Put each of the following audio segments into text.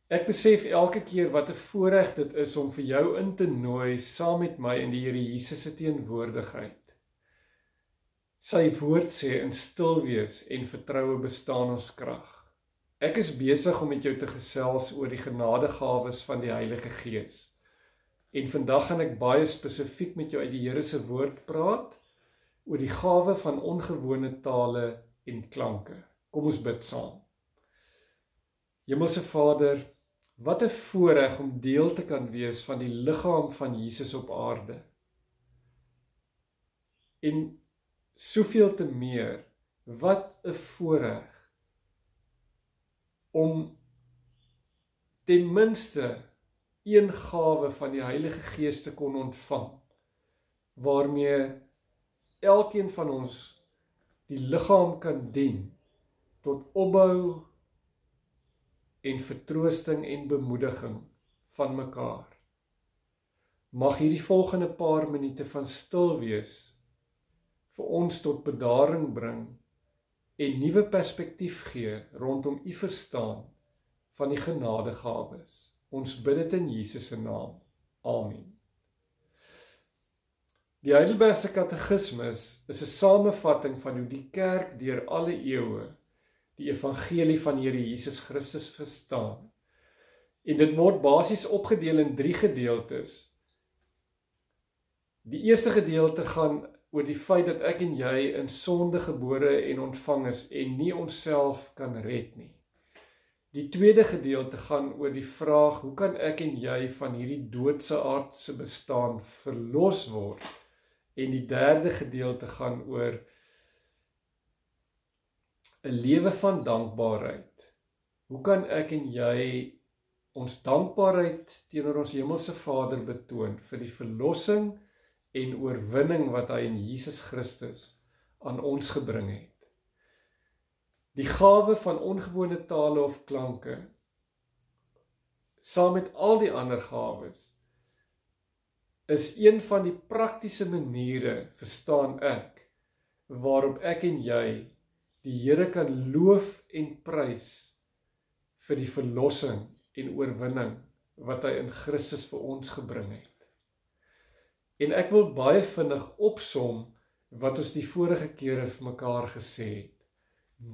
Ek besef elke keer wat 'n voorreg dit is om vir jou in te nooi saam met my in die Here Jesus se teenwoordigheid. Sy woord sê in stil wees en vertroue bestaan ons krag. Ek is besig om met jou te gesels oor die genadegawes van die Heilige Gees. En vandag gaan ek baie spesifiek met jou uit die Here se woord praat oor die gawe van ongewone tale en klanke. Kom ons bid saam. Hemelse Vader, wat 'n voorreg om deel te kan wees van die liggaam van Jesus op aarde. En soveel te meer, wat 'n voorreg om ten minste een gawe van die Heilige Gees te kon ontvang, waarmee elkeen van ons die liggaam kan dien tot opbou en vertroosting en bemoediging van mekaar. Mag hierdie volgende paar minute van stil wees vir ons tot bedaring bring en nuwe perspektief gee rondom u verstaan van die genadegawes. Ons bid dit in Jesus se naam. Amen. Die Heidelbergse Katekismus is 'n samevatting van hoe die kerk deur alle eeue die evangelie van Here Jesus Christus verstaan. En dit word basies opgedeel in 3 gedeeltes. Die eerste gedeelte gaan oor die feit dat ek en jy in sonde gebore en ontvang is en nie onsself kan red nie. Die tweede gedeelte gaan oor die vraag, hoe kan ek en jy van hierdie doodse aardse bestaan verlos word? En die derde gedeelte gaan oor 'n lewe van dankbaarheid. Hoe kan ek en jy ons dankbaarheid teenoor ons hemelse Vader betoon vir die verlossing en oorwinning wat hy in Jesus Christus aan ons gebring het? Die gawe van ongewone tale of klanke, saam met al die ander gawes, is een van die praktiese maniere, verstaan ek, waarop ek en jy die Here kan loof en prys vir die verlossing en oorwinning wat hy in Christus vir ons gebring het. En ek wil baie vinnig opsom wat ons die vorige kere vir mekaar gesê het.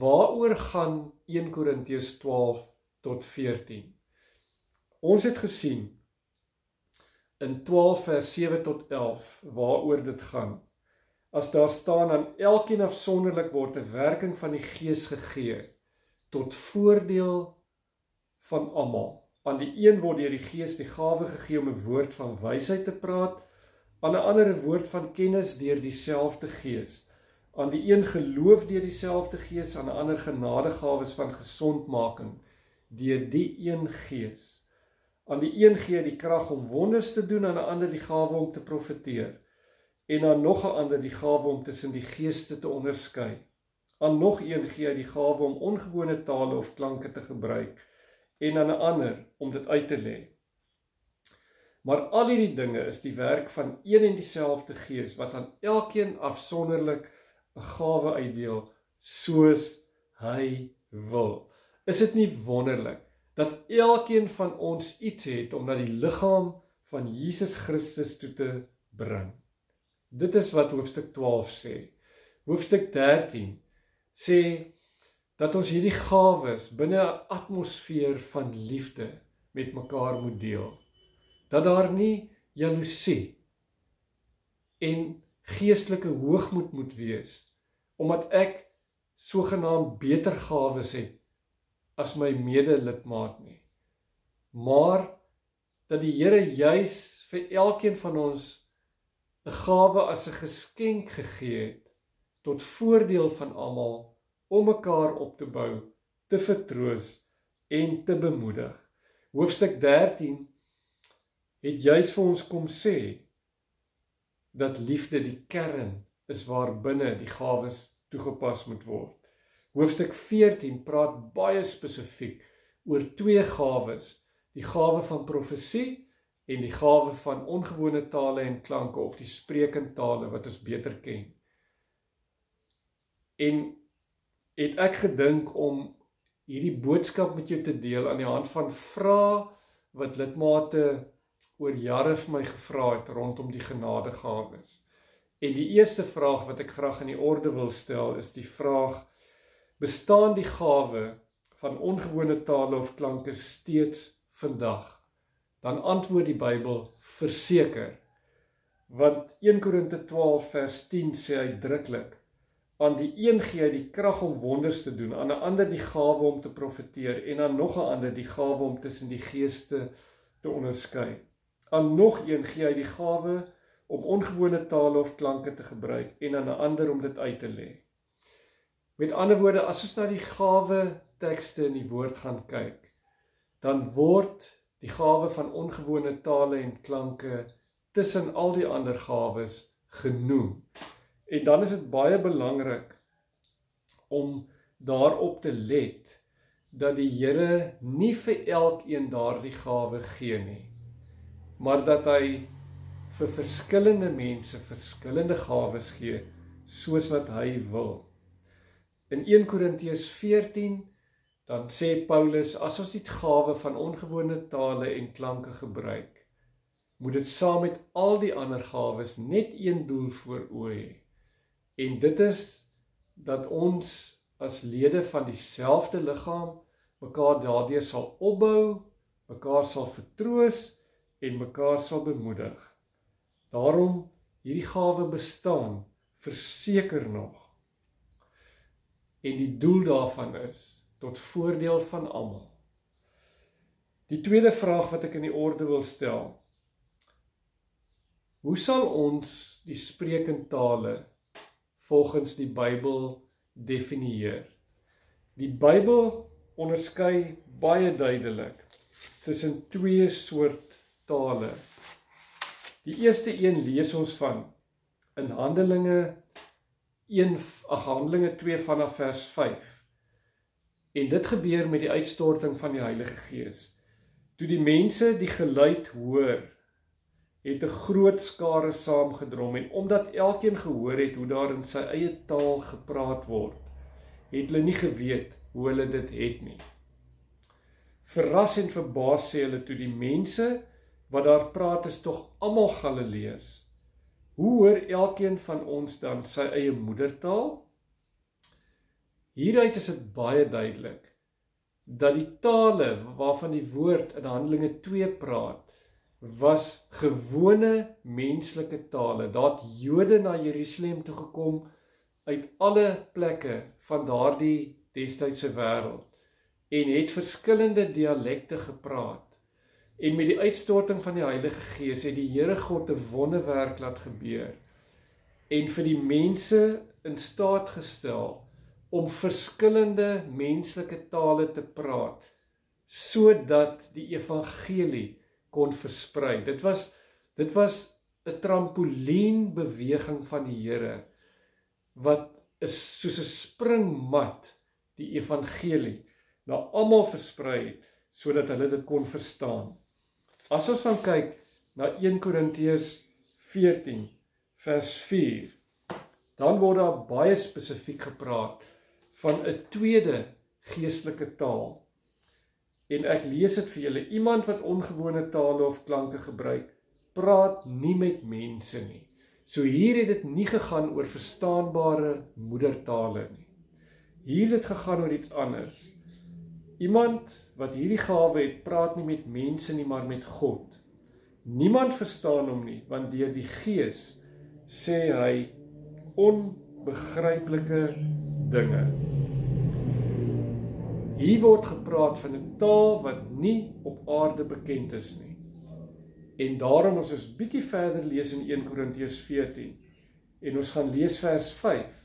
Waaroor gaan 1 Korintiërs 12 tot 14? Ons het gesien in 12 vers 7 tot 11 waaroor dit gaan. As daar staan, aan elkeen afsonderlik word 'n werking van die Gees gegee tot voordeel van almal. Aan die een word deur die Gees die gawe gegee om 'n woord van wysheid te praat, aan 'n ander 'n woord van kennis deur dieselfde Gees. Aan die een geloof deur dieselfde Gees, aan 'n ander genadegawes van gesondmaking deur die een Gees. Aan die een gee die krag om wonders te doen, aan 'n ander die gawe om te profeteer. En aan nog 'n ander die gawe om tussen die geeste te onderskei. Aan nog een gee hy die gawe om ongewone tale of klanke te gebruik, en aan 'n ander om dit uit te lê. Maar al hierdie dinge is die werk van een en dieselfde Gees, wat aan elkeen afsonderlik 'n gawe uitdeel, soos hy wil. Is dit nie wonderlik dat elkeen van ons iets het om na die liggaam van Jesus Christus toe te bring? Dit is wat hoofstuk 12 sê. Hoofstuk 13 sê dat ons hierdie gawes binne 'n atmosfeer van liefde met mekaar moet deel. Dat daar nie jaloesie en geestelike hoogmoed moet wees, omdat ek sogenaamd beter gawes het as my medelidmaat nie. Maar dat die Here juis vir elkeen van ons 'n gawe as 'n geskenk gegee het, tot voordeel van almal, om mekaar op te bou, te vertroos en te bemoedig. Hoofstuk 13 het juis vir ons kom sê, dat liefde die kern is waarbinne die gawes toegepas moet word. Hoofstuk 14 praat baie spesifiek oor 2 gawes, die gawe van profesie en die gawe van ongewone tale en klanke, of die sprekende tale wat ons beter ken. En het ek gedink om hierdie boodskap met jou te deel aan die hand van vrae wat lidmate oor jare vir my gevra het rondom die genadegawes. En die eerste vraag wat ek graag in die orde wil stel is die vraag: bestaan die gawe van ongewone tale of klanke steeds vandag? Dan antwoord die Bybel verseker. Want 1 Korinte 12 vers 10 sê uitdruklik: aan die een gee hy die krag om wonders te doen, aan 'n ander die gawe om te profeteer, en aan nog 'n ander die gawe om tussen die geeste te onderskei. Aan nog een gee hy die gawe om ongewone tale of klanke te gebruik, en aan 'n ander om dit uit te lê. Met ander woorde, as ons na die gawe tekste in die woord gaan kyk, dan word die gawe van ongewone tale en klanke tussen al die ander gawes genoem. En dan is dit baie belangrik om daarop te let dat die Here nie vir elkeen daardie gawe gee nie, maar dat hy vir verskillende mense verskillende gawes gee soos wat hy wil. In 1 Korintiërs 14 dan sê Paulus, as ons die gawe van ongewone tale en klanke gebruik, moet dit saam met al die ander gawes net een doel voor oë hê. En dit is dat ons as lede van dieselfde liggaam mekaar daardeur sal opbou, mekaar sal vertroos en mekaar sal bemoedig. Daarom, hierdie gawe bestaan verseker nog. En die doel daarvan is tot voordeel van almal. Die tweede vraag wat ek in die orde wil stel: hoe sal ons die sprekende tale volgens die Bybel definieer? Die Bybel onderskei baie duidelik tussen twee soort tale. Die eerste een lees ons van in Handelinge 2 vanaf vers 5. En dit gebeur met die uitstorting van die Heilige Gees. Toe die mense die geluid hoor, het 'n groot skare saamgedrom, en omdat elkeen gehoor het hoe daar in sy eie taal gepraat word, het hulle nie geweet hoe hulle dit het nie. Verras en verbaas sê hulle toe, die mense wat daar praat is tog almal Galileërs. Hoe hoor elkeen van ons dan sy eie moedertaal? Hieruit is dit baie duidelik dat die tale waarvan die woord in Handelinge 2 praat, was gewone menslike tale. Daar het Jode na Jerusalem toe gekom uit alle plekke van daardie destydse wêreld en het verskillende dialekte gepraat. En met die uitstorting van die Heilige Gees het die Here God 'n wonderwerk laat gebeur en vir die mense in staat gestel om verskillende menslike tale te praat, sodat die evangelie kon versprei. Dit was 'n trampolienbeweging van die Here, wat is soos 'n springmat die evangelie na almal versprei het, sodat hulle dit kon verstaan. As ons gaan kyk na 1 Korintiërs 14 vers 4, dan word daar baie spesifiek gepraat van 'n tweede geestelike taal. En ek lees dit vir julle: iemand wat ongewone tale of klanke gebruik, praat nie met mense nie. So hier het dit nie gegaan oor verstaanbare moedertale nie. Hier het dit gegaan oor iets anders. Iemand wat hierdie gawe het, praat nie met mense nie, maar met God. Niemand verstaan hom nie, want deur die Gees sê hy onbegryplike dinge. Hier word gepraat van 'n taal wat nie op aarde bekend is nie. En daarom as ons bietjie verder lees in 1 Korintiërs 14 en ons gaan lees vers 5,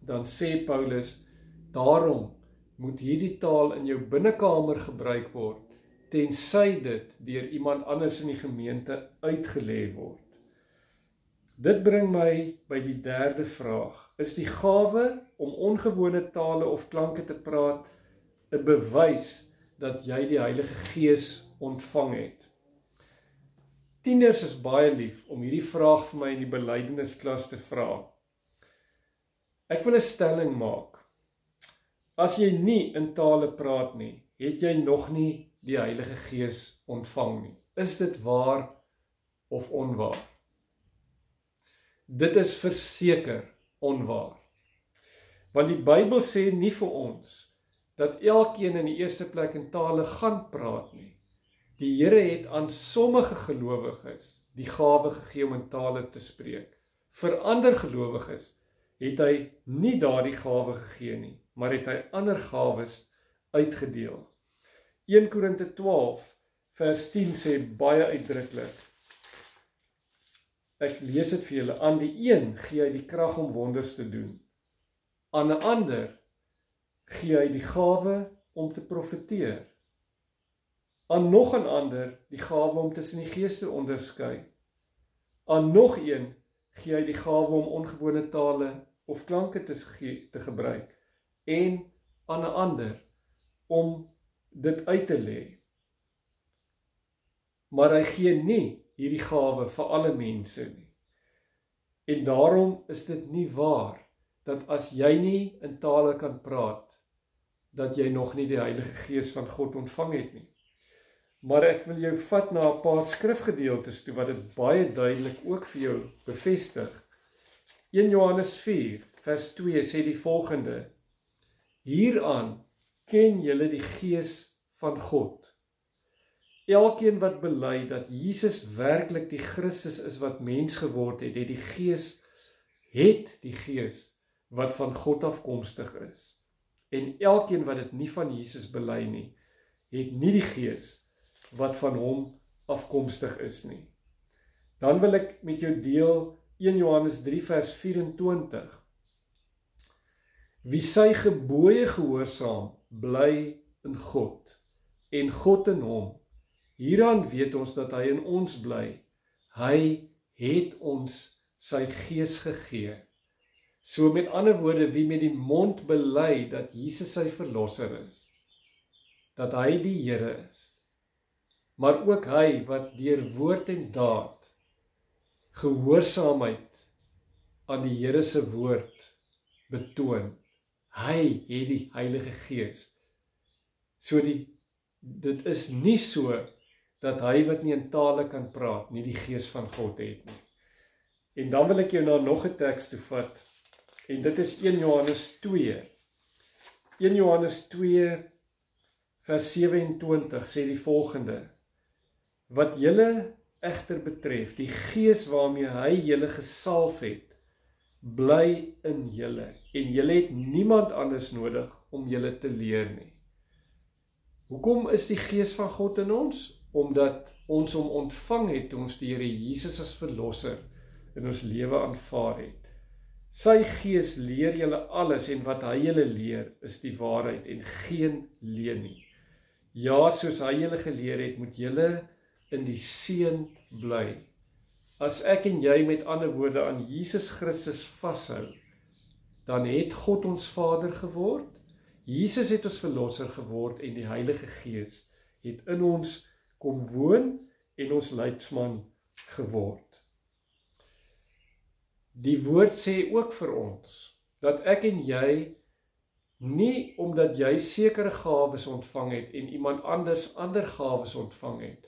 dan sê Paulus, daarom moet hierdie taal in jou binnekamer gebruik word, tensy dit deur iemand anders in die gemeente uitgelê word. Dit bring my by die derde vraag: is die gawe om ongewone tale of klanke te praat 'n bewys dat jy die Heilige Gees ontvang het? Tieners is baie lief om hierdie vraag vir my in die belydennisklas te vra. Ek wil 'n stelling maak. As jy nie in tale praat nie, het jy nog nie die Heilige Gees ontvang nie. Is dit waar of onwaar? Dit is verseker onwaar. Want die Bybel sê nie vir ons dat elkeen in die eerste plek in tale gaan praat nie. Die Here het aan sommige gelowiges die gawe gegee om in tale te spreek. Vir ander gelowiges het hy nie daardie gawe gegee nie, maar het hy ander gawes uitgedeel. 1 Korinte 12 vers 10 sê baie uitdruklik. Ek lees dit vir julle. Aan die een gee hy die krag om wonders te doen. Aan 'n ander gee hy die gawe om te profeteer. Aan nog 'n ander die gawe om tussen die geeste onderskei. Aan nog een gee hy die gawe om ongewone tale of klanke te gebruik. En aan 'n ander om dit uit te lê. Maar hy gee nie hierdie gawe vir alle mense nie. En daarom is dit nie waar dat as jy nie in tale kan praat, dat jy nog nie die Heilige Gees van God ontvang het nie. Maar ek wil jou vat na 'n paar skrifgedeeltes toe wat dit baie duidelik ook vir jou bevestig. 1 Johannes 4 vers 2 sê die volgende: Hieraan ken julle die Gees van God. Elkeen wat bely dat Jesus werklik die Christus is wat mens geword het, het die Gees wat van God afkomstig is. En elkeen wat dit nie van Jesus bely nie, het nie die Gees wat van hom afkomstig is nie. Dan wil ek met jou deel 1 Johannes 3 vers 24. Wie sy gebooie gehoorsaam, bly in God, en God in hom. Hieraan weet ons dat hy in ons bly. Hy het ons sy Gees gegee. So met ander woorde, wie met die mond bely dat Jesus sy verlosser is, dat hy die Here is, maar ook hy wat deur woord en daad gehoorsaamheid aan die Here se woord betoon, hy het die Heilige Gees. So dit is nie so dat hy wat nie in tale kan praat, nie die Gees van God het nie. En dan wil ek jou na nog 'n teks toe vat, en dit is 1 Johannes 2. 1 Johannes 2 vers 27 sê die volgende: Wat julle egter betref, die Gees waarmee hy julle gesalf het, bly in julle, en julle het niemand anders nodig om julle te leer nie. Hoekom is die Gees van God in ons? Omdat ons hom ontvang het toe ons die Here Jesus as verlosser in ons lewe aanvaar het. Sy Gees leer julle alles, en wat hy julle leer is die waarheid en geen leuen nie. Ja, soos hy julle geleer het, moet julle in die Seun bly. As ek en jy met ander woorde aan Jesus Christus vashou, dan het God ons Vader geword, Jesus het ons verlosser geword, en die Heilige Gees het in ons kom woon en ons leidsman geword. Die woord sê ook vir ons, dat ek en jy, nie omdat jy sekere gawes ontvang het en iemand anders ander gawes ontvang het,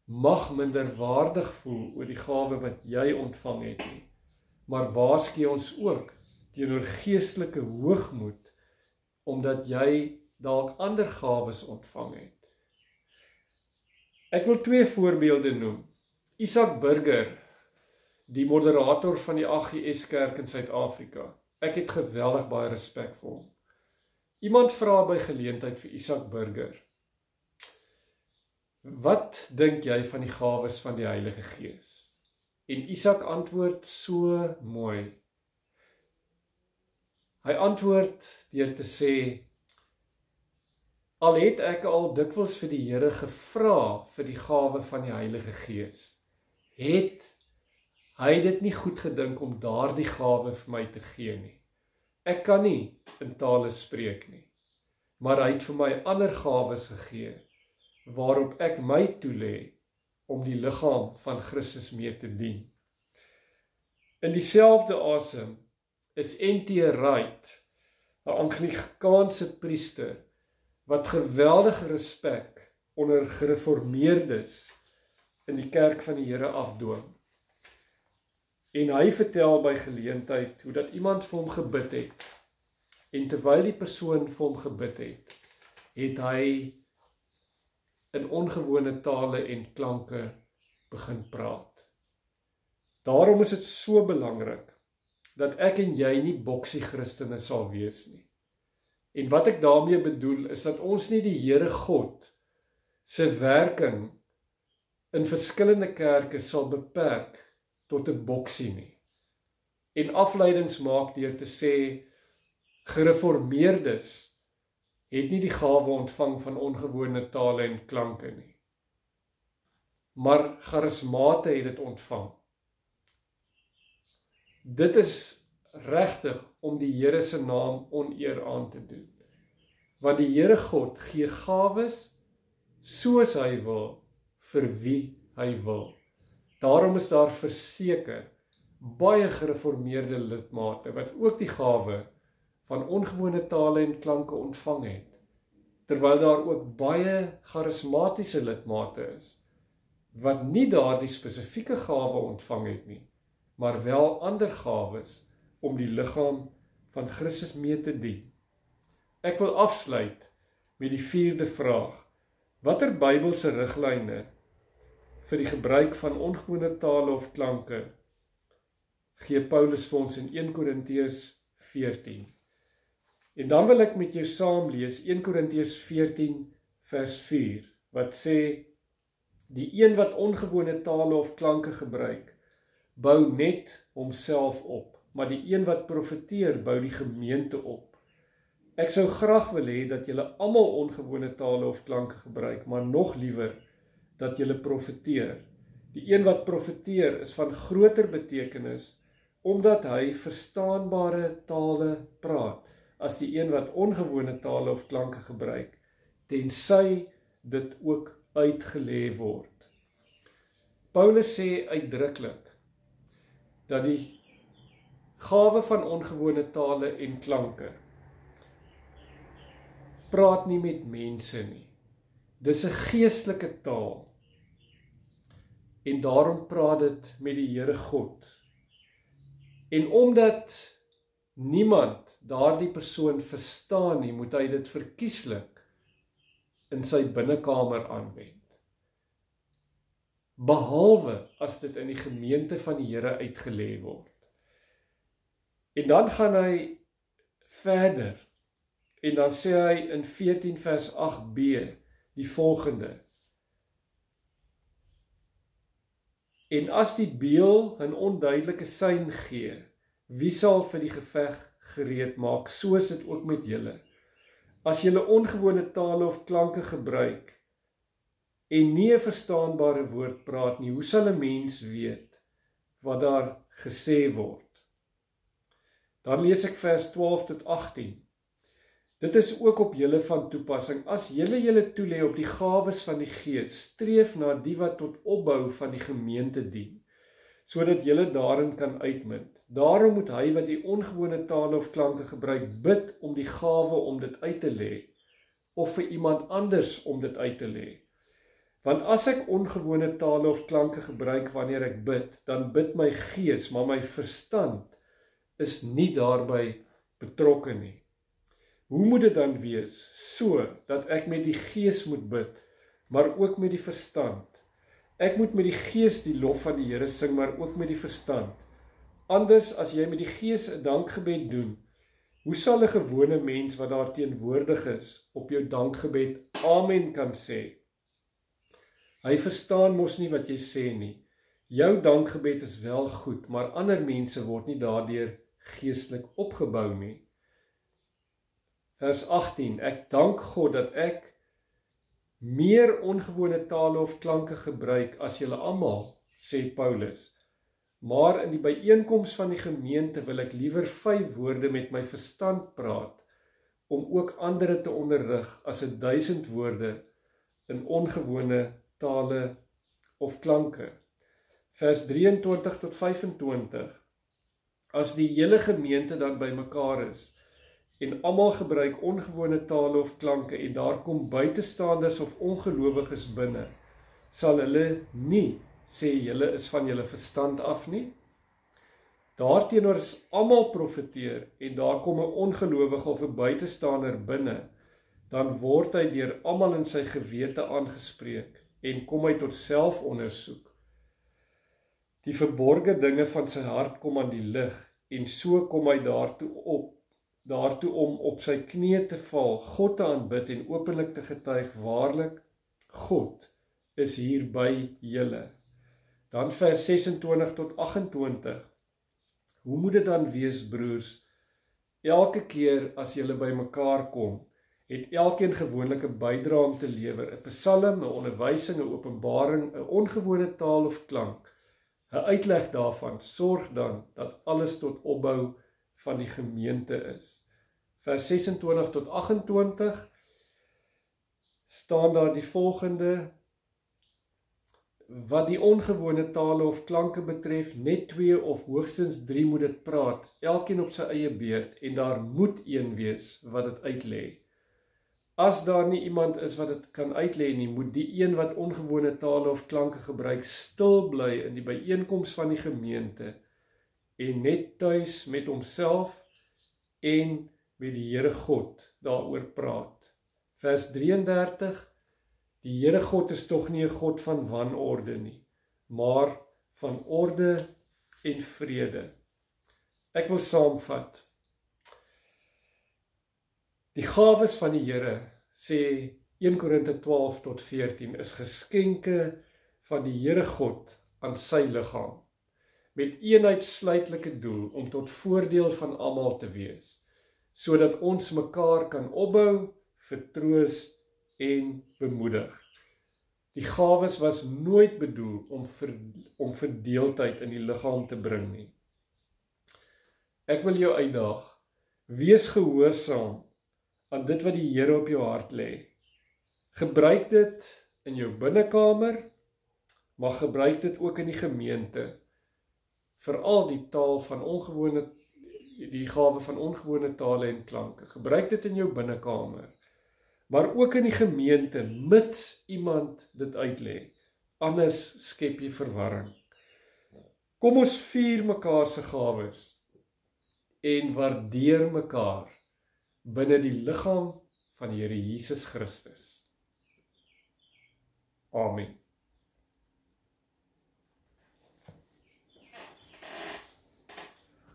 mag minderwaardig voel oor die gawe wat jy ontvang het nie, maar waarsku ons ook teenoor geestelike hoogmoed, omdat jy dalk ander gawes ontvang het. Ek wil 2 voorbeelde noem. Isak Burger, die moderator van die AGS Kerk in Suid-Afrika. Ek het geweldig baie respek vir hom. Iemand vra by geleentheid vir Isak Burger: Wat dink jy van die gawes van die Heilige Gees? En Isak antwoord so mooi. Hy antwoord deur te sê: Al het ek al dikwels vir die Here gevra vir die gawe van die Heilige Gees, het hy dit nie goed gedink om daardie gawe vir my te gee nie. Ek kan nie in tale spreek nie, maar hy het vir my ander gawes gegee, waarop ek my toelê om die liggaam van Christus mee te dien. In dieselfde asem is N.T. Wright, 'n Anglikaanse priester, wat geweldige respek onder gereformeerdes in die kerk van die Here afdwing. En hy vertel by geleentheid hoe dat iemand vir hom gebid het, en terwyl die persoon vir hom gebid het hy in ongewone tale en klanke begin praat. Daarom is dit so belangrik dat ek en jy nie boksie Christene sal wees nie. En wat ek daarmee bedoel is dat ons nie die Here God se werking in verskillende kerke sal beperk tot 'n boksie nie. En afleidings maak deur te sê gereformeerdes het nie die gawe ontvang van ongewone tale en klanke nie. Maar charismate het dit ontvang. Dit is regtig om die Here se naam oneer aan te doen. Want die Here God gee gawes soos hy wil, vir wie hy wil. Daarom is daar verseker baie gereformeerde lidmate wat ook die gawe van ongewone tale en klanke ontvang het, terwyl daar ook baie charismatiese lidmate is, wat nie daardie spesifieke gawe ontvang het nie, maar wel ander gawes om die liggaam van Christus mee te dien. Ek wil afsluit met die 4de vraag. Watter Bybelse riglyne vir die gebruik van ongewone tale of klanke gee Paulus vir ons in 1 Korintiërs 14? En dan wil ek met jou saam lees 1 Korintiërs 14 vers 4, wat sê, die een wat ongewone tale of klanke gebruik, bou net homself op, maar die een wat profeteer, bou die gemeente op. Ek sou graag wil hê dat julle almal ongewone tale of klanke gebruik, maar nog liewer dat julle profeteer. Die een wat profeteer is van groter betekenis, omdat hy verstaanbare tale praat, as die een wat ongewone tale of klanke gebruik, tensy dit ook uitgelê word. Paulus sê uitdruklik dat die gawe van ongewone tale en klanke praat nie met mense nie. Dis 'n geestelike taal. En daarom praat dit met die Here God. En omdat niemand daardie persoon verstaan nie, moet hy dit verkieslik in sy binnekamer aanwend. Behalwe as dit in die gemeente van die Here uitgelê word. En dan gaan hy verder, en dan sê hy in 14 vers 8b die volgende. En as die beël 'n onduidelike sein gee, wie sal vir die geveg gereed maak, soos dit ook met julle. As julle ongewone tale of klanke gebruik, en nie 'n verstaanbare woord praat nie, hoe sal 'n mens weet wat daar gesê word? Dan lees ek vers 12 tot 18. Dit is ook op julle van toepassing. As julle toelê op die gawes van die Gees, streef na die wat tot opbou van die gemeente dien, sodat julle daarin kan uitmunt. Daarom moet hy wat die ongewone tale of klanke gebruik, bid om die gawe om dit uit te lê, of vir iemand anders om dit uit te lê. Want as ek ongewone tale of klanke gebruik wanneer ek bid, dan bid my gees, maar my verstand is nie daarby betrokke nie. Hoe moet dit dan wees? So, dat ek met die gees moet bid, maar ook met die verstand. Ek moet met die gees die lof van die Here sing, maar ook met die verstand. Anders, as jy met die gees 'n dankgebed doen, hoe sal 'n gewone mens wat daar teenwoordig is, op jou dankgebed amen kan sê? Hy verstaan mos nie wat jy sê nie. Jou dankgebed is wel goed, maar ander mense word nie daardeur geestelik opgebou nie. Vers 18, ek dank God dat ek meer ongewone tale of klanke gebruik as julle almal, sê Paulus. Maar in die byeenkoms van die gemeente wil ek liewer 5 woorde met my verstand praat, om ook ander te onderrig as 1000 woorde in ongewone tale of klanke. Vers 23 tot 25, as die hele gemeente dan bymekaar is, en almal gebruik ongewone tale of klanke en daar kom buitestanders of ongelowiges binne, sal hulle nie sê julle is van julle verstand af nie. Daarteenoor as almal profeteer en daar kom 'n ongelowige of 'n buitestander binne, dan word hy deur almal in sy gewete aangespreek en kom hy tot selfondersoek. Die verborgde dinge van sy hart kom aan die lig en so kom hy daartoe om op sy knieë te val, God te aanbid en openlik te getuig, waarlik, God is hier by julle. Dan vers 26 tot 28. Hoe moet dit dan wees, broers? Elke keer as julle by mekaar kom, het elkeen gewoonlik 'n bydrae om te lewer, 'n psalm, 'n onderwysing, 'n openbaring, 'n ongewone taal of klank. 'n Uitleg daarvan sorg dan dat alles tot opbou van die gemeente is. Vers 26 tot 28 staan daar die volgende: wat die ongewone tale of klanke betref, net 2 of hoogstens 3 moet dit praat, elkeen op sy eie beurt, en daar moet een wees wat dit uitlê. As daar nie iemand is wat dit kan uitlê nie, moet die een wat ongewone tale of klanke gebruik, stil bly in die byeenkoms van die gemeente en net tuis met homself en met die Here God daaroor praat. Vers 33: die Here God is tog nie 'n God van wanorde nie, maar van orde en vrede. Ek wil saamvat. Die gawes van die Here, sê 1 Korinte 12 tot 14, is geskenke van die Here God aan sy liggaam, met een uitsluitlike doel om tot voordeel van almal te wees, sodat ons mekaar kan opbou, vertroos en bemoedig. Die gawes was nooit bedoel om verdeeldheid in die liggaam te bring nie. Ek wil jou uitdaag, wees gehoorsaam aan dit wat die Here op jou hart lê. Gebruik dit in jou binnekamer, maar gebruik dit ook in die gemeente. Veral die gawe van ongewone tale en klanke. Gebruik dit in jou binnekamer, maar ook in die gemeente, mits iemand dit uitlê. Anders skep jy verwarring. Kom ons vier mekaar se gawes en waardeer mekaar binne die liggaam van die Here Jesus Christus. Amen.